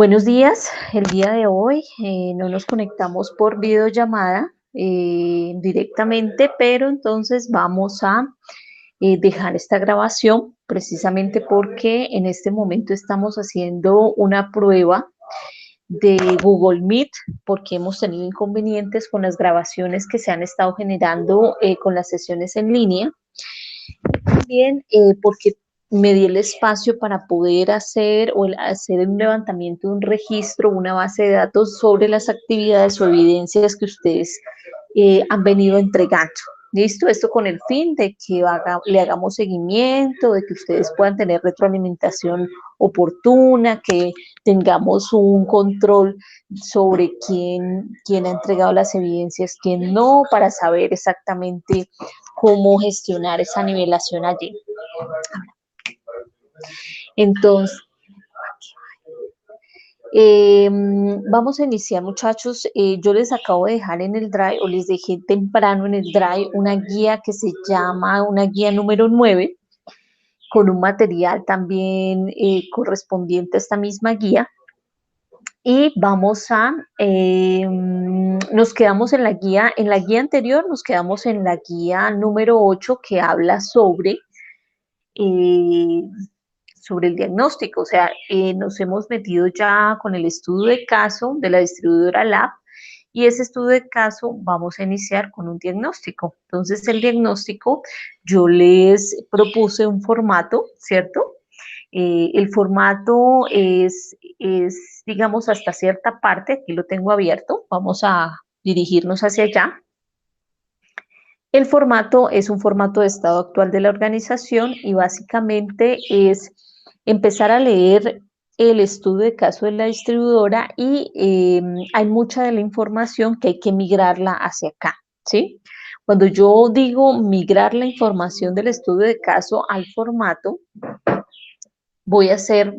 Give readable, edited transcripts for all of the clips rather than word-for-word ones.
Buenos días, el día de hoy no nos conectamos por videollamada directamente, pero entonces vamos a dejar esta grabación precisamente porque en este momento estamos haciendo una prueba de Google Meet porque hemos tenido inconvenientes con las grabaciones que se han estado generando con las sesiones en línea. También porque me di el espacio para poder hacer un levantamiento, un registro, una base de datos sobre las actividades o evidencias que ustedes han venido entregando. ¿Listo? Esto con el fin de que le hagamos seguimiento, de que ustedes puedan tener retroalimentación oportuna, que tengamos un control sobre quién ha entregado las evidencias, quién no, para saber exactamente cómo gestionar esa nivelación allí. Entonces, vamos a iniciar, muchachos. Yo les acabo de dejar en el Drive, o les dejé temprano en el Drive, una guía que se llama, una guía número 9, con un material también correspondiente a esta misma guía. Y nos quedamos en la guía anterior, nos quedamos en la guía número 8 que habla eh, sobre el diagnóstico. O sea, nos hemos metido ya con el estudio de caso de la distribuidora Lab, y ese estudio de caso vamos a iniciar con un diagnóstico. Entonces, el diagnóstico, yo les propuse un formato, ¿cierto? El formato digamos, hasta cierta parte, aquí lo tengo abierto, vamos a dirigirnos hacia allá. El formato es un formato de estado actual de la organización y básicamente es empezar a leer el estudio de caso de la distribuidora y hay mucha de la información que hay que migrarla hacia acá, ¿sí? Cuando yo digo migrar la información del estudio de caso al formato, voy a hacer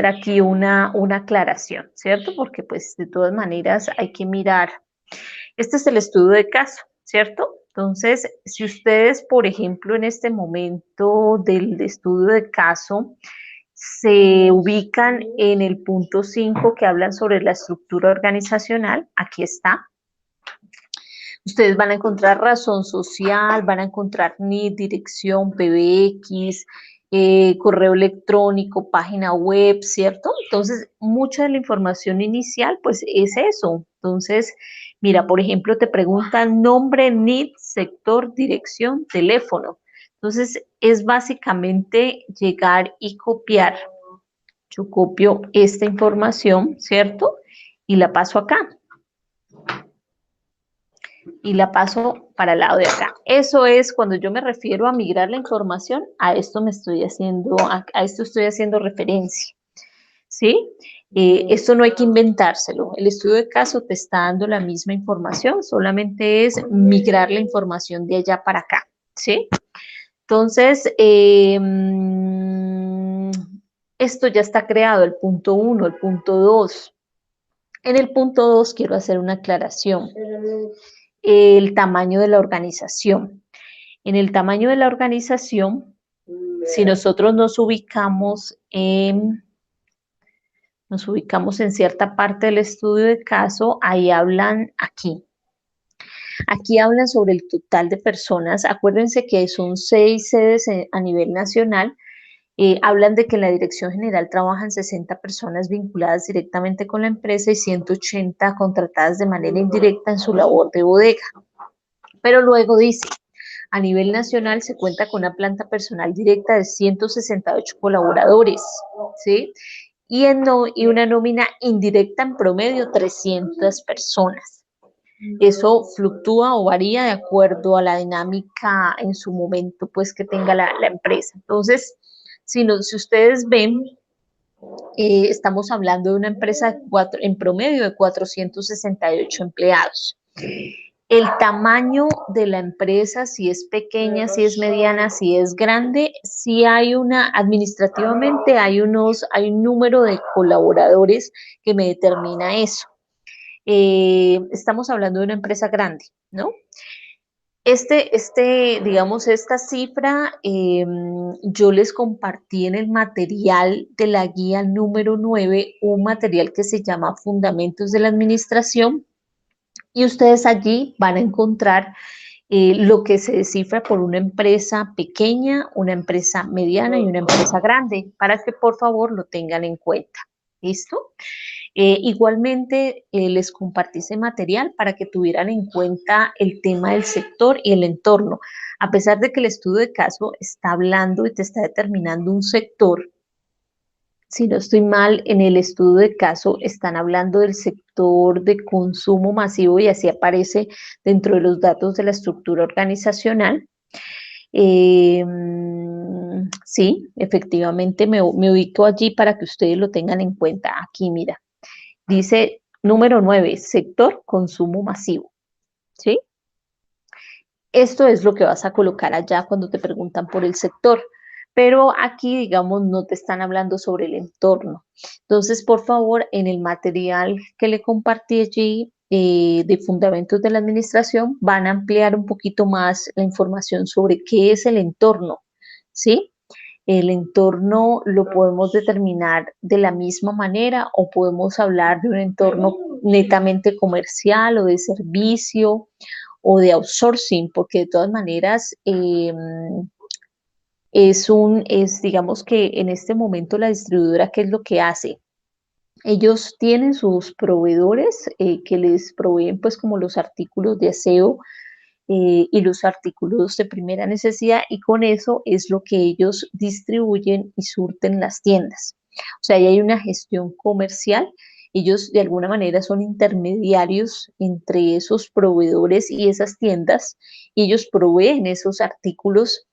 aquí una aclaración, ¿cierto? Porque pues de todas maneras hay que mirar. Este es el estudio de caso, ¿cierto? Entonces, si ustedes, por ejemplo, en este momento del estudio de caso, se ubican en el punto 5 que hablan sobre la estructura organizacional, aquí está. Ustedes van a encontrar razón social, van a encontrar NID, dirección, PBX, correo electrónico, página web, ¿cierto? Entonces, mucha de la información inicial, pues es eso. Entonces, mira, por ejemplo, te preguntan nombre, NID, sector, dirección, teléfono. Entonces, es básicamente llegar y copiar. Yo copio esta información, ¿cierto? Y la paso acá. Y la paso para el lado de acá. Eso es cuando yo me refiero a migrar la información, a esto estoy haciendo referencia, ¿sí? Esto no hay que inventárselo. El estudio de caso te está dando la misma información, solamente es migrar la información de allá para acá, ¿sí? Entonces, esto ya está creado, el punto 1, el punto 2. En el punto 2 quiero hacer una aclaración. El tamaño de la organización. En el tamaño de la organización, si nosotros nos ubicamos en cierta parte del estudio de caso, ahí hablan aquí. Aquí hablan sobre el total de personas. Acuérdense que son 6 sedes a nivel nacional. Hablan de que en la dirección general trabajan 60 personas vinculadas directamente con la empresa y 180 contratadas de manera indirecta en su labor de bodega. Pero luego dice, a nivel nacional se cuenta con una planta personal directa de 168 colaboradores, ¿sí? Y una nómina indirecta en promedio 300 personas. Eso fluctúa o varía de acuerdo a la dinámica en su momento, pues, que tenga la empresa. Entonces, si ustedes ven, estamos hablando de una empresa en promedio de 468 empleados. El tamaño de la empresa, si es pequeña, si es mediana, si es grande, si hay administrativamente hay un número de colaboradores que me determina eso. Estamos hablando de una empresa grande, ¿no? Digamos, esta cifra, yo les compartí en el material de la guía número 9 un material que se llama Fundamentos de la Administración, y ustedes allí van a encontrar lo que se descifra por una empresa pequeña, una empresa mediana y una empresa grande, para que por favor lo tengan en cuenta. ¿Listo? Igualmente, les compartí ese material para que tuvieran en cuenta el tema del sector y el entorno. A pesar de que el estudio de caso está hablando y te está determinando un sector, si no estoy mal, en el estudio de caso están hablando del sector de consumo masivo y así aparece dentro de los datos de la estructura organizacional. Eh, sí, efectivamente me ubico allí para que ustedes lo tengan en cuenta. Aquí, mira. Dice número 9, sector consumo masivo, ¿sí? Esto es lo que vas a colocar allá cuando te preguntan por el sector, pero aquí, digamos, no te están hablando sobre el entorno. Entonces, por favor, en el material que le compartí allí de fundamentos de la administración, van a ampliar un poquito más la información sobre qué es el entorno, ¿sí? El entorno lo podemos determinar de la misma manera o podemos hablar de un entorno netamente comercial o de servicio o de outsourcing, porque de todas maneras digamos que en este momento la distribuidora, ¿qué es lo que hace? Ellos tienen sus proveedores que les proveen pues como los artículos de aseo y los artículos de primera necesidad, y con eso es lo que ellos distribuyen y surten las tiendas. O sea, ahí hay una gestión comercial. Ellos de alguna manera son intermediarios entre esos proveedores y esas tiendas, y ellos proveen esos artículos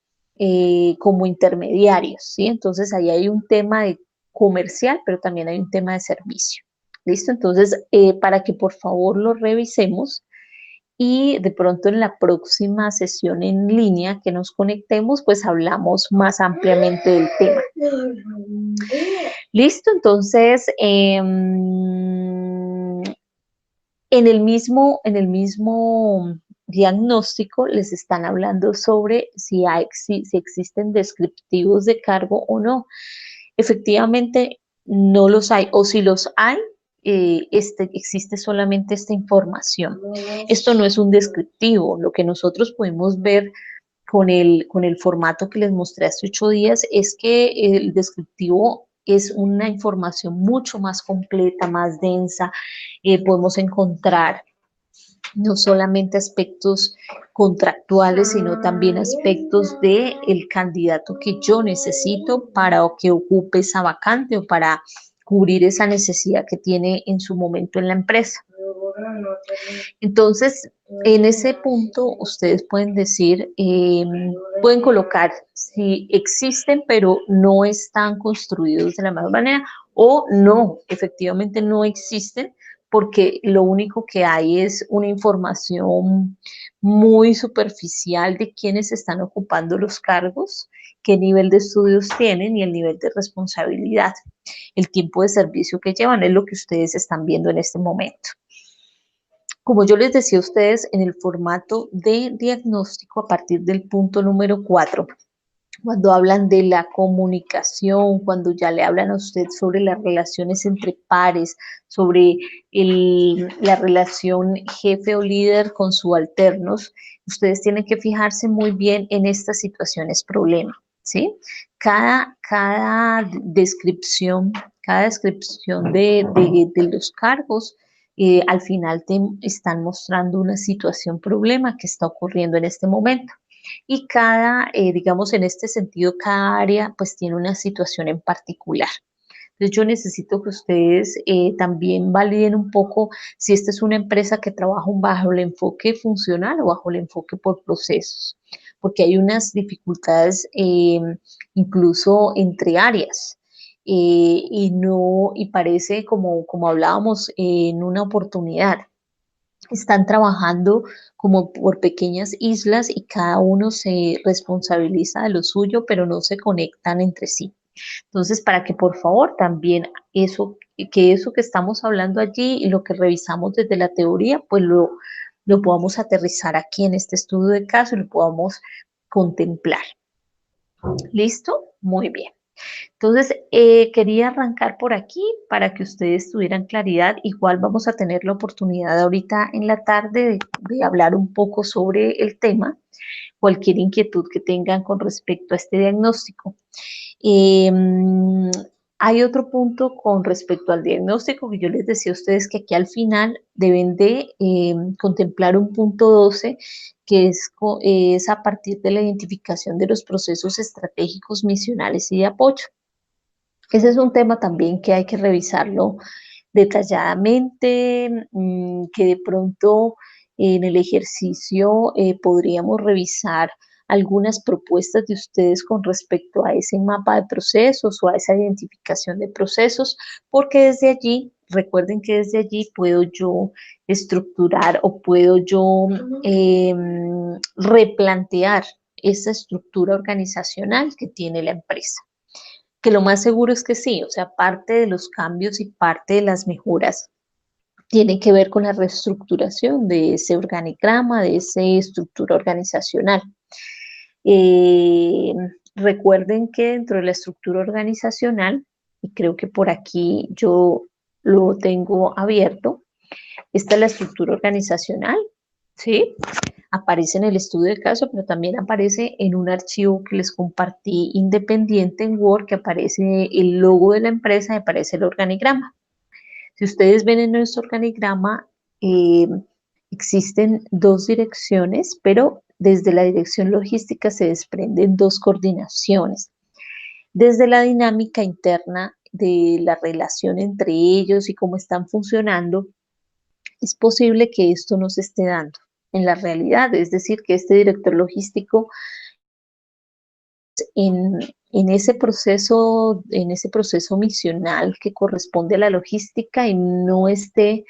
como intermediarios, ¿sí? Entonces ahí hay un tema de comercial, pero también hay un tema de servicio. ¿Listo? Entonces, para que por favor lo revisemos y de pronto en la próxima sesión en línea que nos conectemos, pues hablamos más ampliamente del tema. Listo, entonces, en el mismo diagnóstico les están hablando sobre si existen descriptivos de cargo o no. Efectivamente, no los hay, o si los hay, existe solamente esta información. Esto no es un descriptivo. Lo que nosotros podemos ver con el formato que les mostré hace 8 días es que el descriptivo es una información mucho más completa, más densa. Podemos encontrar no solamente aspectos contractuales, sino también aspectos de el candidato que yo necesito para que ocupe esa vacante o para cubrir esa necesidad que tiene en su momento en la empresa. Entonces, en ese punto, ustedes pueden decir, pueden colocar si existen, pero no están construidos de la misma manera, o no, efectivamente no existen, porque lo único que hay es una información muy superficial de quiénes están ocupando los cargos, qué nivel de estudios tienen y el nivel de responsabilidad. El tiempo de servicio que llevan es lo que ustedes están viendo en este momento. Como yo les decía a ustedes, en el formato de diagnóstico, a partir del punto número 4, cuando hablan de la comunicación, cuando ya le hablan a usted sobre las relaciones entre pares, sobre la relación jefe o líder con subalternos, ustedes tienen que fijarse muy bien en estas situaciones problema, ¿sí? Cada descripción, de los cargos, al final te están mostrando una situación problema que está ocurriendo en este momento. Y digamos, en este sentido, cada área pues tiene una situación en particular. Entonces yo necesito que ustedes también validen un poco si esta es una empresa que trabaja bajo el enfoque funcional o bajo el enfoque por procesos, porque hay unas dificultades incluso entre áreas. Y parece como hablábamos en una oportunidad, están trabajando como por pequeñas islas y cada uno se responsabiliza de lo suyo, pero no se conectan entre sí. Entonces, para que por favor también eso que estamos hablando allí y lo que revisamos desde la teoría, pues lo podamos aterrizar aquí en este estudio de caso y lo podamos contemplar. ¿Listo? Muy bien. Entonces, quería arrancar por aquí para que ustedes tuvieran claridad. Igual vamos a tener la oportunidad ahorita en la tarde de hablar un poco sobre el tema, cualquier inquietud que tengan con respecto a este diagnóstico. Hay otro punto con respecto al diagnóstico que yo les decía a ustedes que aquí al final deben de contemplar un punto 12 que es a partir de la identificación de los procesos estratégicos, misionales y de apoyo. Ese es un tema también que hay que revisarlo detalladamente, que de pronto en el ejercicio podríamos revisar algunas propuestas de ustedes con respecto a ese mapa de procesos o a esa identificación de procesos, porque desde allí, recuerden que desde allí puedo yo estructurar o puedo yo replantear esa estructura organizacional que tiene la empresa. Que lo más seguro es que sí, o sea, parte de los cambios y parte de las mejoras tienen que ver con la reestructuración de ese organigrama, de esa estructura organizacional. Eh, Recuerden que dentro de la estructura organizacional, y creo que por aquí yo lo tengo abierto, esta es la estructura organizacional, ¿sí? Aparece en el estudio de caso, pero también aparece en un archivo que les compartí independiente en Word, que aparece el logo de la empresa y aparece el organigrama. Si ustedes ven en nuestro organigrama, existen dos direcciones, pero desde la dirección logística se desprenden dos coordinaciones. Desde la dinámica interna de la relación entre ellos y cómo están funcionando, es posible que esto no se esté dando en la realidad, es decir, que este director logístico en, en ese proceso misional que corresponde a la logística y no esté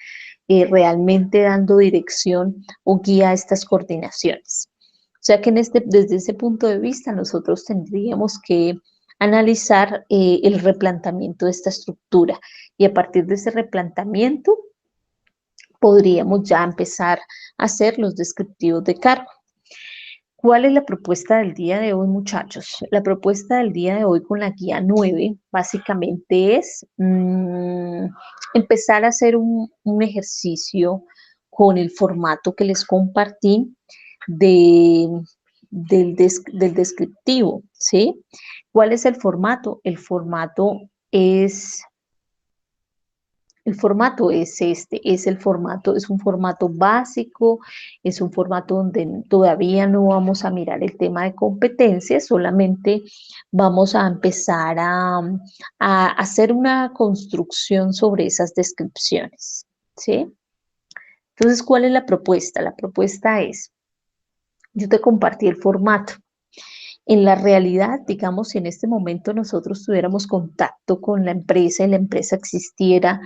realmente dando dirección o guía a estas coordinaciones. O sea que desde ese punto de vista nosotros tendríamos que analizar el replanteamiento de esta estructura y a partir de ese replanteamiento podríamos ya empezar a hacer los descriptivos de cargo. ¿Cuál es la propuesta del día de hoy, muchachos? La propuesta del día de hoy con la guía 9 básicamente es empezar a hacer un ejercicio con el formato que les compartí del descriptivo, ¿sí? ¿Cuál es el formato? El formato es este, es un formato básico, es un formato donde todavía no vamos a mirar el tema de competencias, solamente vamos a empezar a hacer una construcción sobre esas descripciones, ¿sí? Entonces, ¿cuál es la propuesta? La propuesta es, yo te compartí el formato. En la realidad, digamos, si en este momento nosotros tuviéramos contacto con la empresa y la empresa existiera,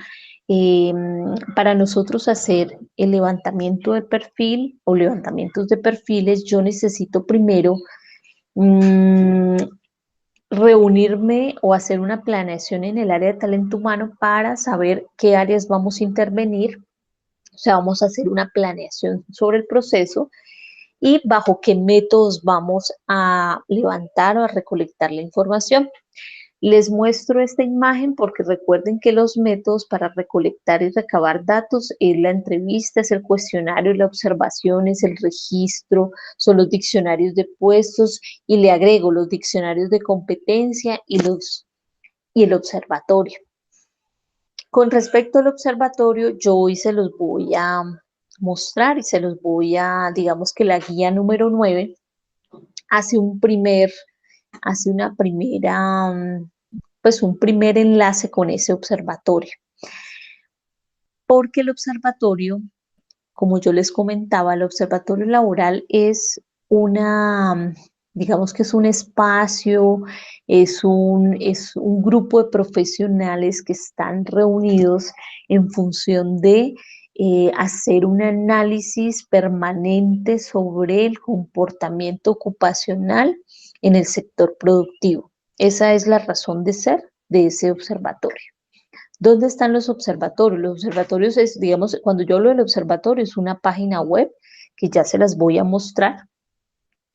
para nosotros hacer el levantamiento de perfil o levantamientos de perfiles, yo necesito primero reunirme o hacer una planeación en el área de talento humano para saber qué áreas vamos a intervenir. O sea, vamos a hacer una planeación sobre el proceso y bajo qué métodos vamos a levantar o a recolectar la información. Les muestro esta imagen porque recuerden que los métodos para recolectar y recabar datos es la entrevista, es el cuestionario, la observación, es el registro, son los diccionarios de puestos y le agrego los diccionarios de competencia y el observatorio. Con respecto al observatorio, yo hoy se los voy a mostrar y se los voy a, digamos que la guía número 9 hace un primer enlace con ese observatorio. Porque el observatorio, como yo les comentaba, el observatorio laboral es digamos que es un espacio, es un grupo de profesionales que están reunidos en función de hacer un análisis permanente sobre el comportamiento ocupacional en el sector productivo. Esa es la razón de ser de ese observatorio. ¿Dónde están los observatorios? Los observatorios es, digamos, cuando yo hablo del observatorio, es una página web que ya se las voy a mostrar,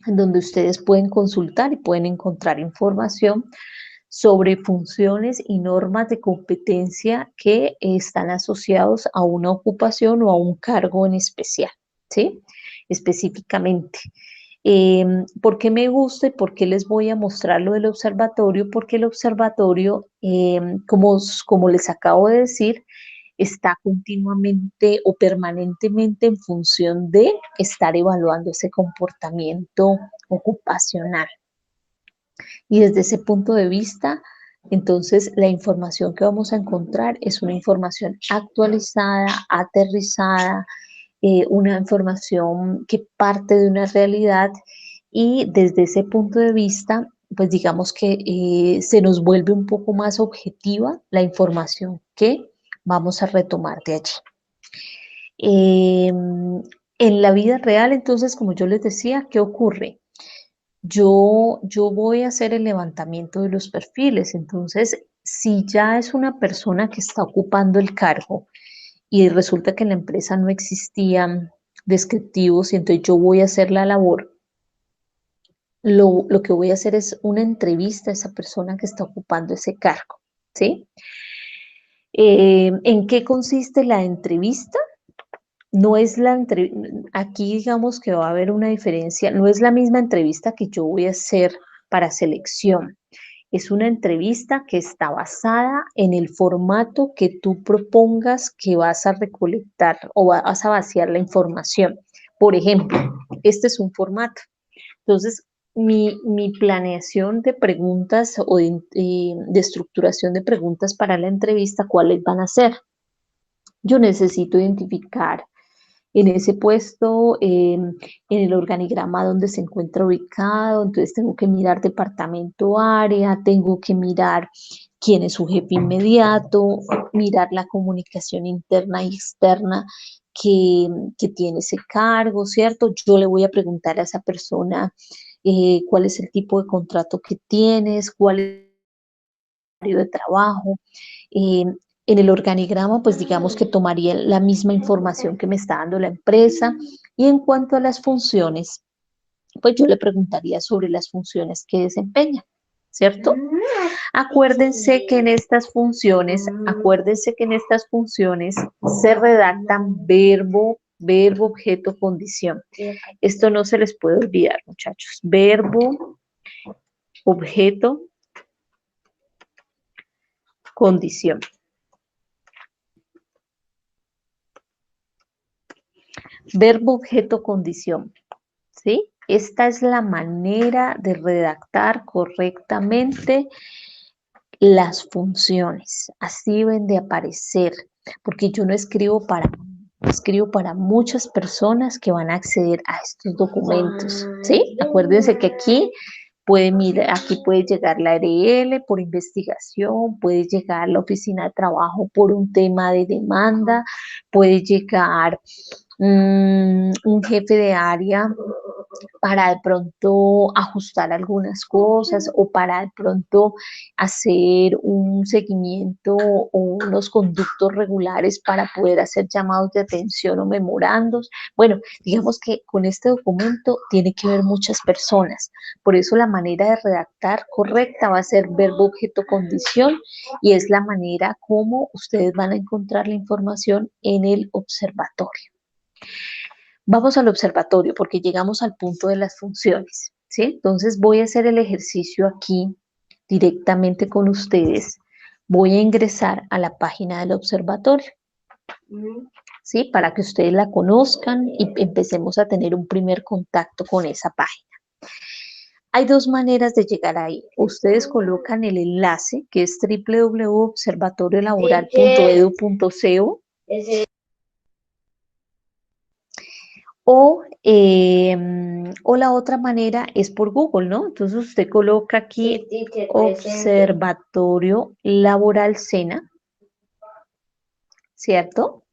en donde ustedes pueden consultar y pueden encontrar información sobre funciones y normas de competencia que están asociados a una ocupación o a un cargo en especial, ¿sí? Específicamente. ¿Por qué me gusta y por qué les voy a mostrar lo del observatorio? Porque el observatorio, como les acabo de decir, está continuamente o permanentemente en función de estar evaluando ese comportamiento ocupacional. Y desde ese punto de vista, entonces la información que vamos a encontrar es una información actualizada, aterrizada, una información que parte de una realidad y desde ese punto de vista, pues digamos que se nos vuelve un poco más objetiva la información que vamos a retomar de allí. En la vida real, entonces, como yo les decía, ¿qué ocurre? Yo voy a hacer el levantamiento de los perfiles, entonces, si ya es una persona que está ocupando el cargo y resulta que en la empresa no existían descriptivos y entonces yo voy a hacer la labor, lo que voy a hacer es una entrevista a esa persona que está ocupando ese cargo, ¿sí? ¿En qué consiste la entrevista? No es aquí digamos que va a haber una diferencia, no es la misma entrevista que yo voy a hacer para selección. Es una entrevista que está basada en el formato que tú propongas que vas a recolectar o vas a vaciar la información. Por ejemplo, este es un formato. Entonces, mi planeación de preguntas o de estructuración de preguntas para la entrevista, ¿cuáles van a ser? Yo necesito identificar en ese puesto, en el organigrama donde se encuentra ubicado, entonces tengo que mirar departamento, área, tengo que mirar quién es su jefe inmediato, mirar la comunicación interna y externa que tiene ese cargo, ¿cierto? Yo le voy a preguntar a esa persona cuál es el tipo de contrato que tienes, cuál es el horario de trabajo, eh, en el organigrama, pues digamos que tomaría la misma información que me está dando la empresa. Y en cuanto a las funciones, pues yo le preguntaría sobre las funciones que desempeña, ¿cierto? Acuérdense que en estas funciones se redactan verbo, objeto, condición. Esto no se les puede olvidar, muchachos. Verbo, objeto, condición. Verbo, objeto, condición, ¿sí? Esta es la manera de redactar correctamente las funciones. Así deben de aparecer, porque yo no escribo para muchas personas que van a acceder a estos documentos, ¿sí? Acuérdense que aquí puede llegar la ARL por investigación, puede llegar la oficina de trabajo por un tema de demanda, puede llegar un jefe de área para de pronto ajustar algunas cosas o para de pronto hacer un seguimiento o unos conductos regulares para poder hacer llamados de atención o memorandos. Bueno, digamos que con este documento tiene que ver muchas personas. Por eso la manera de redactar correcta va a ser verbo, objeto, condición y es la manera como ustedes van a encontrar la información en el observatorio. Vamos al observatorio porque llegamos al punto de las funciones, ¿sí? Entonces voy a hacer el ejercicio aquí directamente con ustedes. Voy a ingresar a la página del observatorio, ¿sí? Para que ustedes la conozcan y empecemos a tener un primer contacto con esa página. Hay dos maneras de llegar ahí. Ustedes colocan el enlace que es www.observatoriolaboral.edu.co o la otra manera es por Google, ¿no? Entonces usted coloca aquí Observatorio Laboral SENA, ¿cierto?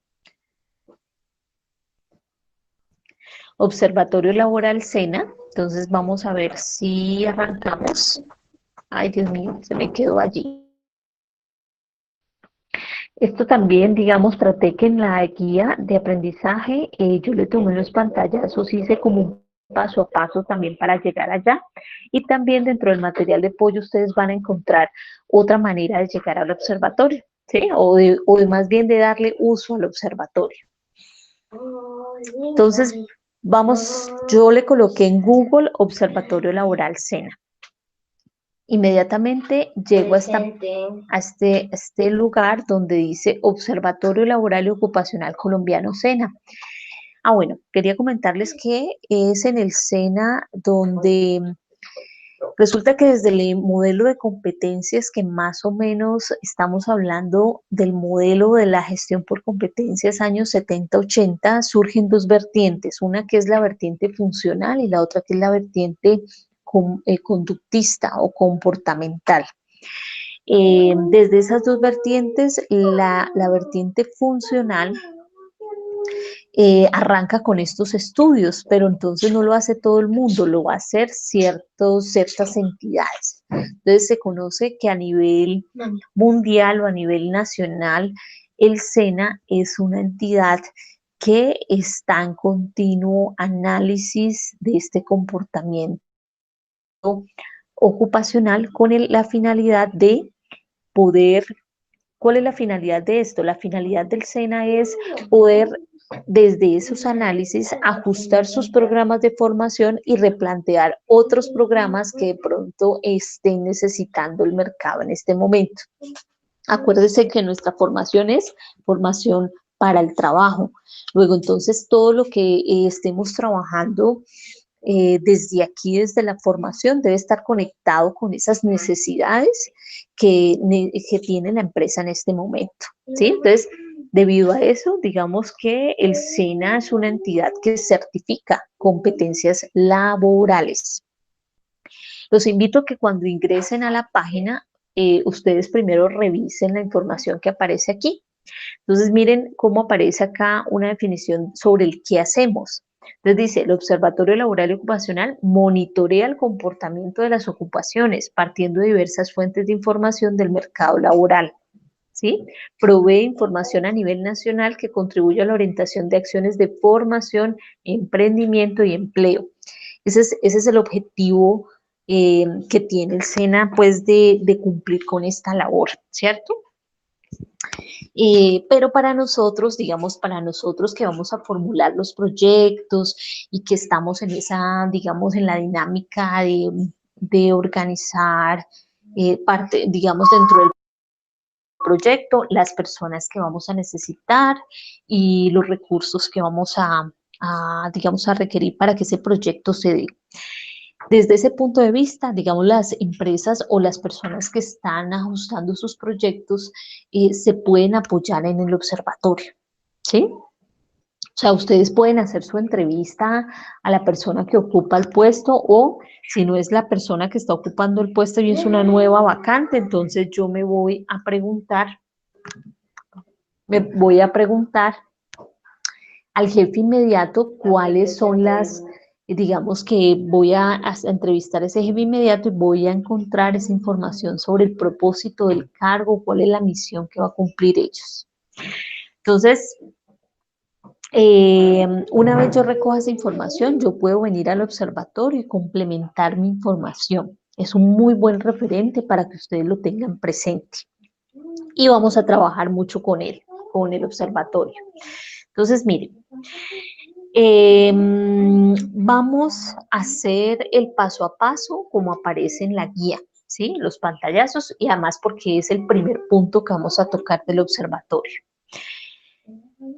Observatorio Laboral SENA. Entonces vamos a ver si arrancamos. Ay, Dios mío, se me quedó allí. Esto también, digamos, traté que en la guía de aprendizaje yo le tomé los pantallazos, hice como un paso a paso también para llegar allá. Y también dentro del material de apoyo ustedes van a encontrar otra manera de llegar al observatorio, ¿sí? O de más bien de darle uso al observatorio. Entonces, vamos, yo le coloqué en Google Observatorio Laboral SENA. Inmediatamente llego a este lugar donde dice Observatorio Laboral y Ocupacional Colombiano SENA. Bueno, quería comentarles que es en el SENA donde resulta que desde el modelo de competencias, que más o menos estamos hablando del modelo de la gestión por competencias años 70-80, surgen dos vertientes, una que es la vertiente funcional y la otra que es la vertiente conductista o comportamental. Desde esas dos vertientes, la vertiente funcional arranca con estos estudios, pero entonces no lo hace todo el mundo, lo va a hacer ciertas entidades. Entonces se conoce que a nivel mundial o a nivel nacional, el SENA es una entidad que está en continuo análisis de este comportamiento ocupacional con la finalidad de poder. ¿Cuál es la finalidad de esto? La finalidad del SENA es poder, desde esos análisis, ajustar sus programas de formación y replantear otros programas que de pronto estén necesitando el mercado en este momento. Acuérdense que nuestra formación es formación para el trabajo. Luego, entonces, todo lo que estemos trabajando desde aquí, desde la formación, debe estar conectado con esas necesidades que tiene la empresa en este momento, ¿sí? Entonces, debido a eso, digamos que el SENA es una entidad que certifica competencias laborales. Los invito a que cuando ingresen a la página, ustedes primero revisen la información que aparece aquí. Entonces, miren cómo aparece acá una definición sobre el qué hacemos. Entonces dice, el Observatorio Laboral y Ocupacional monitorea el comportamiento de las ocupaciones partiendo de diversas fuentes de información del mercado laboral. ¿Sí? Provee información a nivel nacional que contribuye a la orientación de acciones de formación, emprendimiento y empleo. Ese es el objetivo que tiene el SENA, pues, de cumplir con esta labor, ¿cierto? Pero para nosotros, digamos, para nosotros que vamos a formular los proyectos y que estamos en esa, digamos, en la dinámica de organizar parte, digamos, dentro del proyecto, las personas que vamos a necesitar y los recursos que vamos digamos, a requerir para que ese proyecto se dé. Desde ese punto de vista, digamos, las empresas o las personas que están ajustando sus proyectos se pueden apoyar en el observatorio, ¿sí? O sea, ustedes pueden hacer su entrevista a la persona que ocupa el puesto o si no es la persona que está ocupando el puesto y es una nueva vacante, entonces yo me voy a preguntar al jefe inmediato cuáles son digamos que voy a entrevistar a ese jefe inmediato y voy a encontrar esa información sobre el propósito del cargo, cuál es la misión que va a cumplir ellos. Entonces, una vez yo recoja esa información, yo puedo venir al observatorio y complementar mi información. Es un muy buen referente para que ustedes lo tengan presente. Y vamos a trabajar mucho con él, con el observatorio. Entonces, miren, vamos a hacer el paso a paso como aparece en la guía, ¿sí? Los pantallazos y además porque es el primer punto que vamos a tocar del observatorio.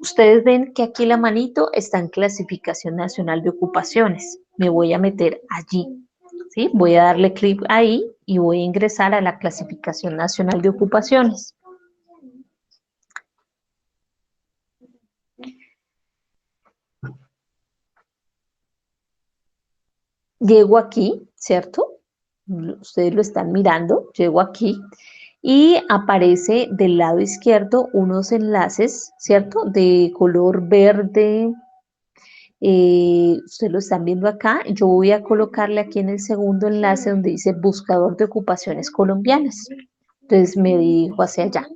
Ustedes ven que aquí la manito está en Clasificación Nacional de Ocupaciones. Me voy a meter allí, ¿sí? Voy a darle clic ahí y voy a ingresar a la Clasificación Nacional de Ocupaciones. Llego aquí, ¿cierto? Ustedes lo están mirando, llego aquí y aparece del lado izquierdo unos enlaces, ¿cierto? De color verde, ustedes lo están viendo acá. Yo voy a colocarle aquí en el segundo enlace donde dice buscador de ocupaciones colombianas. Entonces me dirijo hacia allá.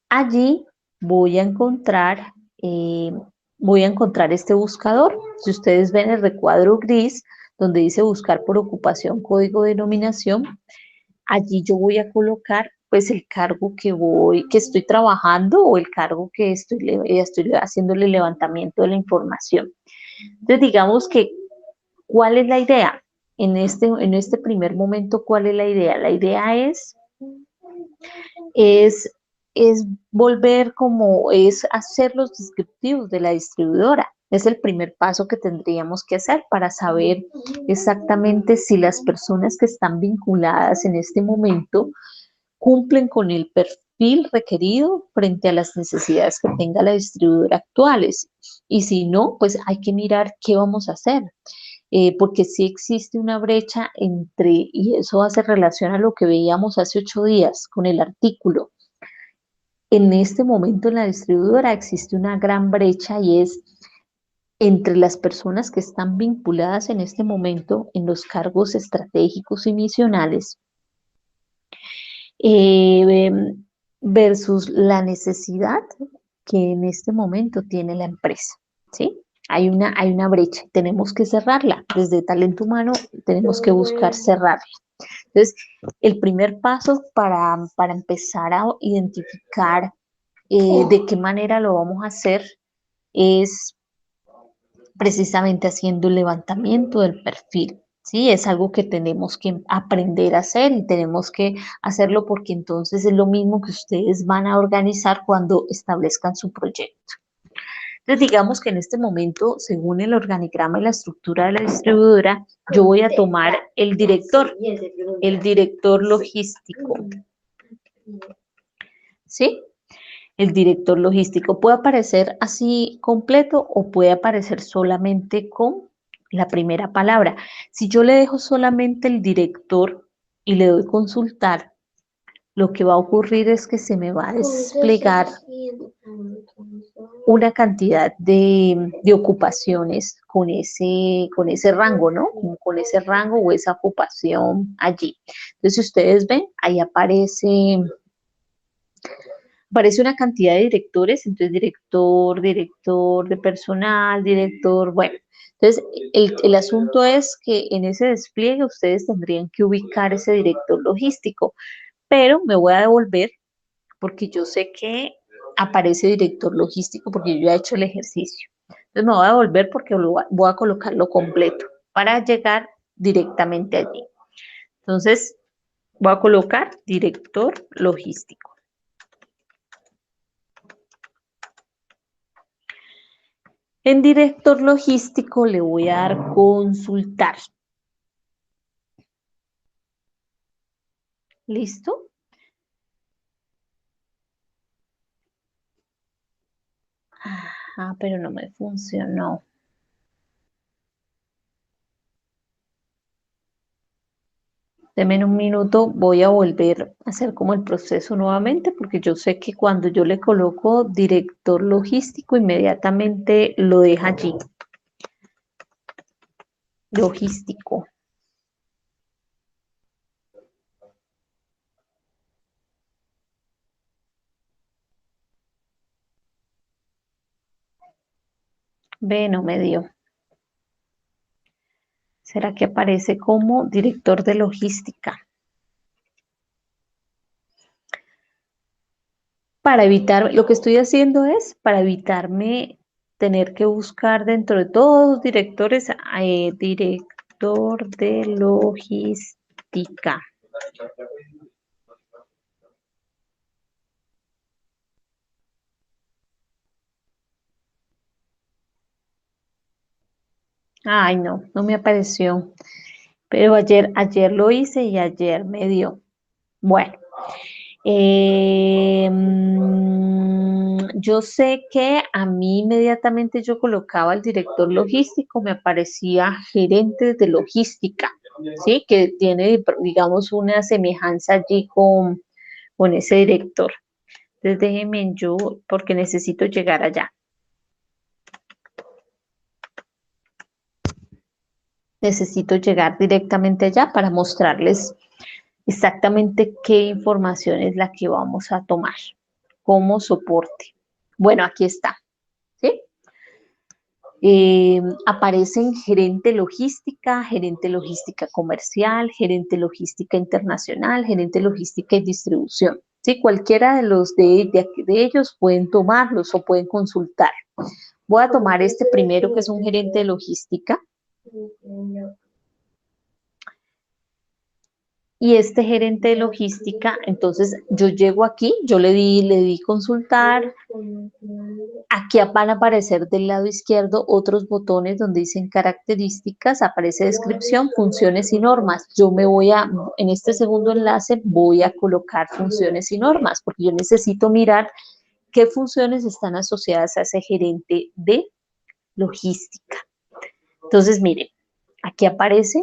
Allí voy a encontrar, voy a encontrar este buscador. Si ustedes ven el recuadro gris, donde dice buscar por ocupación, código de denominación, allí yo voy a colocar pues el cargo que estoy trabajando o el cargo que estoy haciéndole levantamiento de la información. Entonces digamos que, ¿cuál es la idea? En este primer momento, ¿cuál es la idea? La idea es, es volver como es hacer los descriptivos de la distribuidora. Es el primer paso que tendríamos que hacer para saber exactamente si las personas que están vinculadas en este momento cumplen con el perfil requerido frente a las necesidades que tenga la distribuidora actuales. Y si no, pues hay que mirar qué vamos a hacer. Porque sí existe una brecha entre, y eso hace relación a lo que veíamos hace 8 días con el artículo. En este momento en la distribuidora existe una gran brecha y es entre las personas que están vinculadas en este momento en los cargos estratégicos y misionales eh, versus la necesidad que en este momento tiene la empresa, ¿sí? Hay una brecha, tenemos que cerrarla. Desde talento humano tenemos que buscar cerrarla. Entonces, el primer paso para empezar a identificar de qué manera lo vamos a hacer es precisamente haciendo el levantamiento del perfil. Sí, es algo que tenemos que aprender a hacer y tenemos que hacerlo porque entonces es lo mismo que ustedes van a organizar cuando establezcan su proyecto. Entonces, digamos que en este momento, según el organigrama y la estructura de la distribuidora, yo voy a tomar el director logístico. ¿Sí? El director logístico puede aparecer así completo o puede aparecer solamente con la primera palabra. Si yo le dejo solamente el director y le doy consultar, lo que va a ocurrir es que se me va a desplegar una cantidad de ocupaciones con ese rango, ¿no? Con ese rango o esa ocupación allí. Entonces, si ustedes ven, ahí aparece una cantidad de directores, entonces director de personal, director, bueno. Entonces, el asunto es que en ese despliegue ustedes tendrían que ubicar ese director logístico, pero me voy a devolver porque yo sé que aparece director logístico porque yo ya he hecho el ejercicio. Entonces me voy a devolver porque voy a colocarlo completo para llegar directamente allí. Entonces, voy a colocar director logístico. En director logístico le voy a dar consultar. ¿Listo? Ah, pero no me funcionó. Deme un minuto, voy a volver a hacer como el proceso nuevamente, porque yo sé que cuando yo le coloco director logístico, inmediatamente lo deja allí. Logístico. Ve, no me dio. ¿Será que aparece como director de logística? Para evitar, lo que estoy haciendo es para evitarme tener que buscar dentro de todos los directores, director de logística. Ay, no, no me apareció. Pero ayer lo hice y ayer me dio. Bueno, yo sé que a mí inmediatamente yo colocaba el director logístico, me aparecía gerente de logística, ¿sí? Que tiene, digamos, una semejanza allí con ese director. Entonces déjenme yo, porque necesito llegar allá. Necesito llegar directamente allá para mostrarles exactamente qué información es la que vamos a tomar. como soporte. Bueno, aquí está, ¿sí? Aparecen gerente logística comercial, gerente logística internacional, gerente logística y distribución. ¿Sí? Cualquiera de los de ellos pueden tomarlos o pueden consultar. Voy a tomar este primero, que es un gerente de logística. Y este gerente de logística, entonces yo llego aquí, yo le di consultar. Aquí van a aparecer del lado izquierdo otros botones donde dicen características, aparece descripción, funciones y normas. Yo me voy a, en este segundo enlace, voy a colocar funciones y normas, porque yo necesito mirar qué funciones están asociadas a ese gerente de logística. Entonces, miren, aquí aparece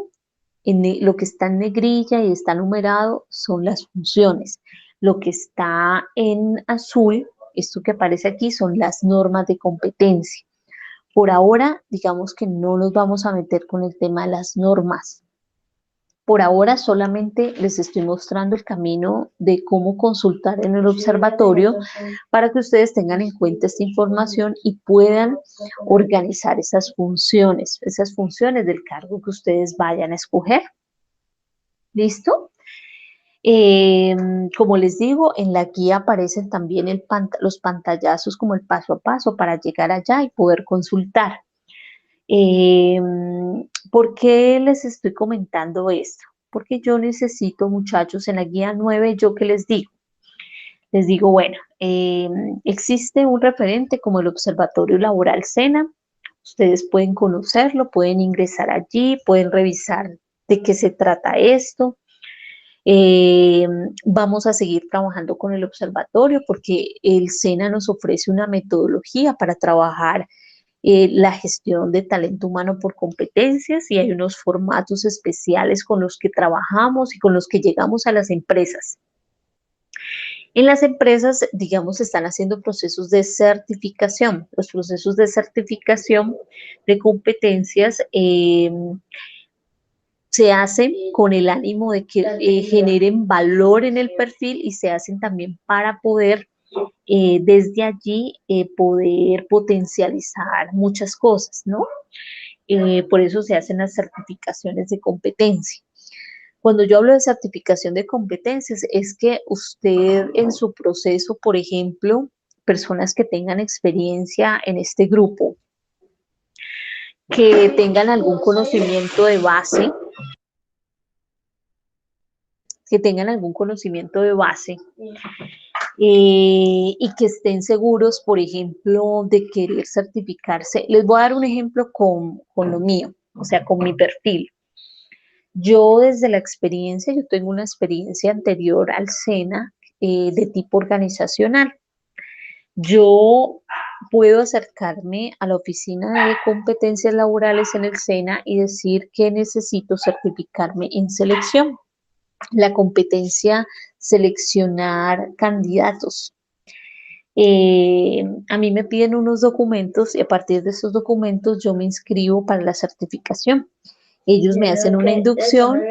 lo que está en negrilla y está numerado son las funciones. Lo que está en azul, esto que aparece aquí, son las normas de competencia. Por ahora, digamos que no nos vamos a meter con el tema de las normas. Por ahora solamente les estoy mostrando el camino de cómo consultar en el observatorio para que ustedes tengan en cuenta esta información y puedan organizar esas funciones del cargo que ustedes vayan a escoger. ¿Listo? Como les digo, en la guía aparecen también los pantallazos como el paso a paso para llegar allá y poder consultar. ¿Por qué les estoy comentando esto? Porque yo necesito, muchachos, en la guía 9, ¿yo qué les digo? Les digo, bueno, existe un referente como el Observatorio Laboral SENA. Ustedes pueden conocerlo, pueden ingresar allí, pueden revisar de qué se trata esto. Vamos a seguir trabajando con el observatorio porque el SENA nos ofrece una metodología para trabajar la gestión de talento humano por competencias y hay unos formatos especiales con los que trabajamos y con los que llegamos a las empresas. En las empresas, digamos, están haciendo procesos de certificación. Los procesos de certificación de competencias se hacen con el ánimo de que generen valor en el perfil y se hacen también para poder desde allí poder potencializar muchas cosas, ¿no? Por eso se hacen las certificaciones de competencia. Cuando yo hablo de certificación de competencias, es que usted en su proceso, por ejemplo, personas que tengan experiencia en este grupo, que tengan algún conocimiento de base, y que estén seguros, por ejemplo, de querer certificarse. Les voy a dar un ejemplo con lo mío, o sea, con mi perfil. Yo desde la experiencia, yo tengo una experiencia anterior al SENA de tipo organizacional. Yo puedo acercarme a la oficina de competencias laborales en el SENA y decir que necesito certificarme en selección. La competencia seleccionar candidatos. A mí me piden unos documentos y a partir de esos documentos yo me inscribo para la certificación. Ellos me hacen una inducción.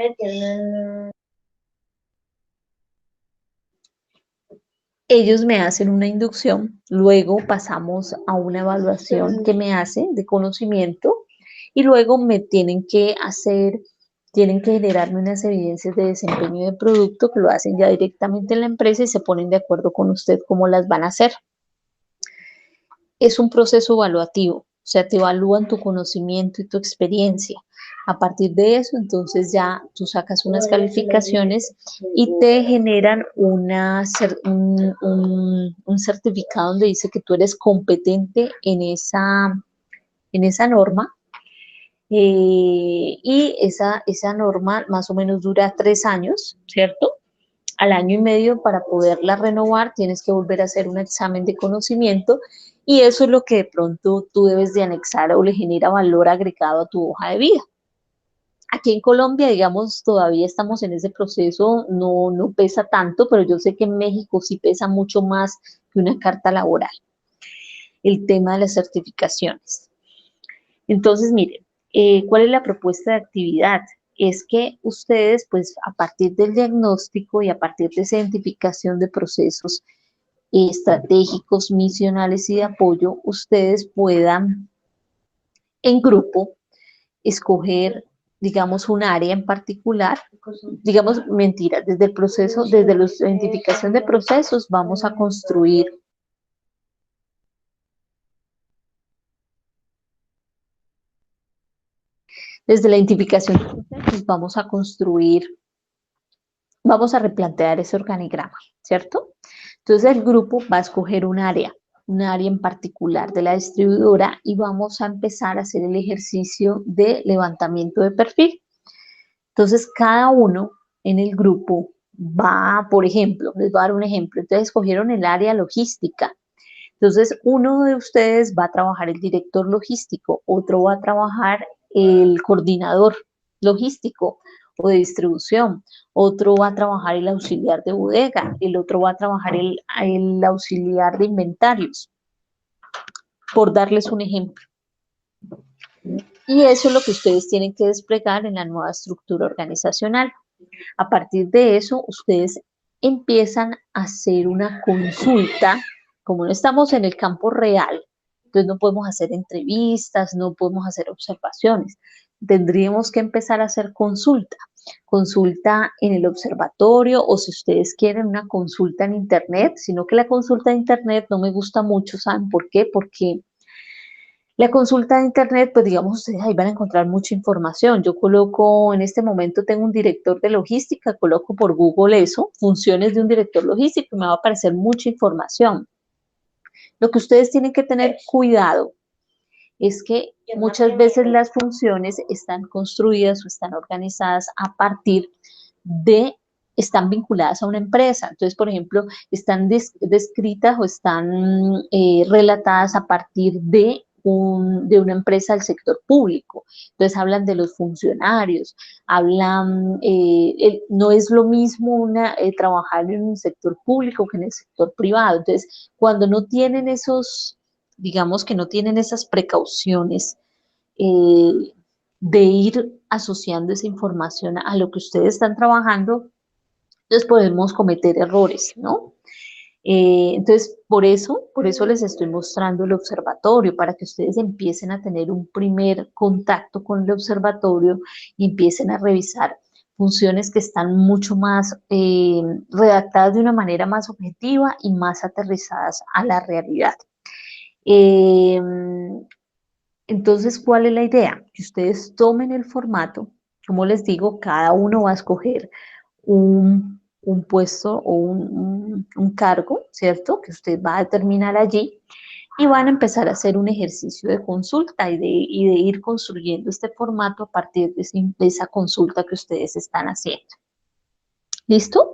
Ellos me hacen una inducción, luego pasamos a una evaluación que me hacen de conocimiento y luego me tienen que generarme unas evidencias de desempeño de producto que lo hacen ya directamente en la empresa y se ponen de acuerdo con usted cómo las van a hacer. Es un proceso evaluativo, o sea, te evalúan tu conocimiento y tu experiencia. A partir de eso, entonces ya tú sacas unas calificaciones y te generan un certificado donde dice que tú eres competente en esa norma. Y esa norma más o menos dura 3 años, ¿cierto? Al año y medio para poderla renovar tienes que volver a hacer un examen de conocimiento y eso es lo que de pronto tú debes de anexar o le genera valor agregado a tu hoja de vida. Aquí en Colombia, digamos, todavía estamos en ese proceso, no pesa tanto, pero yo sé que en México sí pesa mucho más que una carta laboral, el tema de las certificaciones. Entonces, miren, ¿cuál es la propuesta de actividad? Es que ustedes, pues, a partir del diagnóstico y a partir de esa identificación de procesos, estratégicos, misionales y de apoyo, ustedes puedan en grupo escoger, digamos, un área en particular, digamos, mentiras, desde el proceso, desde la identificación de procesos, vamos a construir desde la identificación de procesos, vamos a construir, vamos a replantear ese organigrama, ¿cierto? Entonces el grupo va a escoger un área en particular de la distribuidora y vamos a empezar a hacer el ejercicio de levantamiento de perfil. Entonces, cada uno en el grupo va, por ejemplo, les voy a dar un ejemplo. Entonces, escogieron el área logística. Entonces, uno de ustedes va a trabajar el director logístico, otro va a trabajar el coordinador logístico o de distribución, otro va a trabajar el auxiliar de bodega, el otro va a trabajar el auxiliar de inventarios, por darles un ejemplo. Y eso es lo que ustedes tienen que desplegar en la nueva estructura organizacional. A partir de eso, ustedes empiezan a hacer una consulta. Como no estamos en el campo real, entonces no podemos hacer entrevistas, no podemos hacer observaciones. Tendríamos que empezar a hacer consulta. Consulta en el observatorio o si ustedes quieren una consulta en internet, sino que la consulta de internet no me gusta mucho, ¿saben por qué? Porque la consulta de internet, pues digamos, ustedes ahí van a encontrar mucha información. Yo coloco, en este momento tengo un director de logística, coloco por Google eso, funciones de un director logístico y me va a aparecer mucha información. Lo que ustedes tienen que tener cuidado es que muchas veces las funciones están construidas o están organizadas a partir de, están vinculadas a una empresa. Entonces, por ejemplo, están descritas o están relatadas a partir de una empresa del sector público. Entonces hablan de los funcionarios, hablan, no es lo mismo trabajar en un sector público que en el sector privado. Entonces, cuando no tienen esos, digamos que no tienen esas precauciones eh, de ir asociando esa información a lo que ustedes están trabajando, entonces podemos cometer errores, ¿no? Entonces, por eso les estoy mostrando el observatorio, para que ustedes empiecen a tener un primer contacto con el observatorio y empiecen a revisar funciones que están mucho más redactadas de una manera más objetiva y más aterrizadas a la realidad. Eh, entonces, ¿cuál es la idea? Que ustedes tomen el formato, como les digo, cada uno va a escoger un puesto o un cargo, ¿cierto? Que usted va a determinar allí y van a empezar a hacer un ejercicio de consulta y de ir construyendo este formato a partir de esa consulta que ustedes están haciendo. ¿Listo?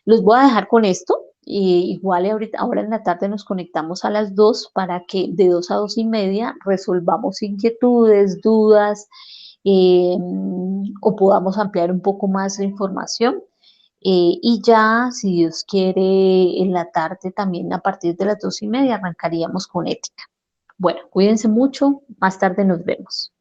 Los voy a dejar con esto. Y igual ahora en la tarde nos conectamos a las 2 para que de 2 a 2 y media resolvamos inquietudes, dudas o podamos ampliar un poco más la información. Y ya, si Dios quiere, en la tarde también a partir de las 2 y media arrancaríamos con ética. Bueno, cuídense mucho, más tarde nos vemos.